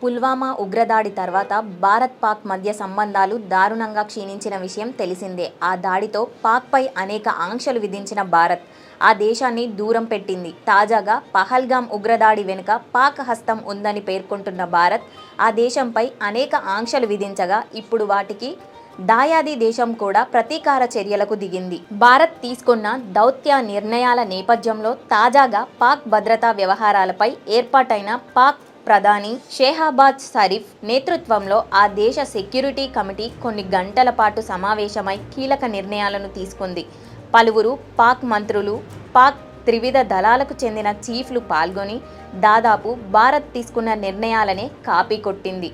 పుల్వామా ఉగ్రదాడి తర్వాత భారత్-పాక్ మధ్య సంబంధాలు దారుణంగా క్షీణించిన విషయం తెలిసిందే. ఆ దాడితో పాక్పై అనేక ఆంక్షలు విధించిన భారత్ ఆ దేశాన్ని దూరం పెట్టింది. తాజాగా పహల్గామ్ ఉగ్రదాడి వెనుక పాక్ హస్తం ఉందని పేర్కొంటున్న భారత్ ఆ దేశంపై అనేక ఆంక్షలు విధించగా ఇప్పుడు వాటికి దాయాది దేశం కూడా ప్రతీకార చర్యలకు దిగింది. భారత్ తీసుకున్న దౌత్య నిర్ణయాల నేపథ్యంలో తాజాగా పాక్ భద్రతా వ్యవహారాలపై ఏర్పాటైన పాక్ ప్రధాని షెహబాజ్ షరీఫ్ నేతృత్వంలో ఆ దేశ సెక్యూరిటీ కమిటీ కొన్ని గంటల పాటు సమావేశమై కీలక నిర్ణయాలను తీసుకుంది. పలువురు పాక్ మంత్రులు, పాక్ త్రివిధ దళాలకు చెందిన చీఫ్లు పాల్గొని దాదాపు భారత్ తీసుకున్న నిర్ణయాలనే కాపీ కొట్టింది.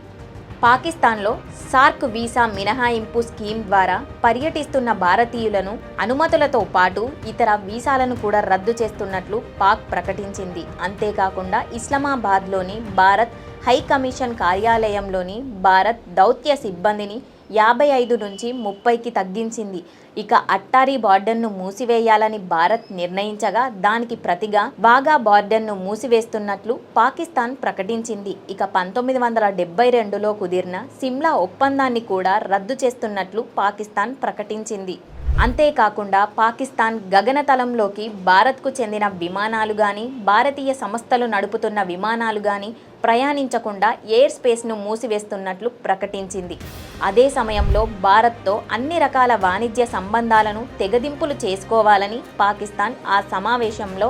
పాకిస్తాన్లో సార్క్ వీసా మినహాయింపు స్కీమ్ ద్వారా పర్యటిస్తున్న భారతీయులను అనుమతులతో పాటు ఇతర వీసాలను కూడా రద్దు చేస్తున్నట్లు పాక్ ప్రకటించింది. అంతేకాకుండా ఇస్లామాబాద్లోని భారత్ హై కమిషన్ కార్యాలయంలోని భారత్ దౌత్య సిబ్బందిని 55 నుంచి 30కి తగ్గించింది. ఇక అట్టారీ బార్డర్ను మూసివేయాలని భారత్ నిర్ణయించగా దానికి ప్రతిగా వాఘా బార్డర్ను మూసివేస్తున్నట్లు పాకిస్తాన్ ప్రకటించింది. ఇక 1972లో కుదిరిన సిమ్లా ఒప్పందాన్ని కూడా రద్దు చేస్తున్నట్లు పాకిస్తాన్ ప్రకటించింది. అంతేకాకుండా పాకిస్తాన్ గగనతలంలోకి భారత్కు చెందిన విమానాలు కానీ, భారతీయ సంస్థలు నడుపుతున్న విమానాలు కానీ ప్రయాణించకుండా ఎయిర్ స్పేస్ను మూసివేస్తున్నట్లు ప్రకటించింది. అదే సమయంలో భారత్తో అన్ని రకాల వాణిజ్య సంబంధాలను తెగదింపులు చేసుకోవాలని పాకిస్తాన్ ఆ సమావేశంలో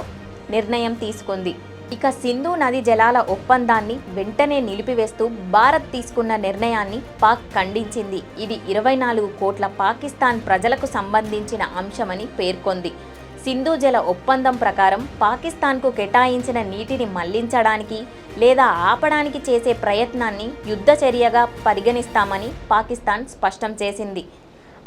నిర్ణయం తీసుకుంది. ఇక సింధు నది జలాల ఒప్పందాన్ని వెంటనే నిలిపివేస్తూ భారత్ తీసుకున్న నిర్ణయాన్ని పాక్ ఖండించింది. ఇది 24 కోట్ల పాకిస్తాన్ ప్రజలకు సంబంధించిన అంశమని పేర్కొంది. సింధు జల ఒప్పందం ప్రకారం పాకిస్తాన్కు కేటాయించిన నీటిని మళ్లించడానికి లేదా ఆపడానికి చేసే ప్రయత్నాన్ని యుద్ధ చర్యగా పరిగణిస్తామని పాకిస్తాన్ స్పష్టం చేసింది.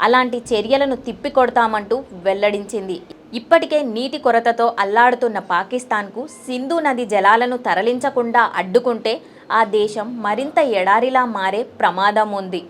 అలాంటి చర్యలను తిప్పికొడతామంటూ వెల్లడించింది. ఇప్పటికే నీటి కొరతతో అల్లాడుతున్న పాకిస్తాన్కు సింధు నది జలాలను తరలించకుండా అడ్డుకుంటే ఆ దేశం మరింత ఎడారిలా మారే ప్రమాదం ఉంది.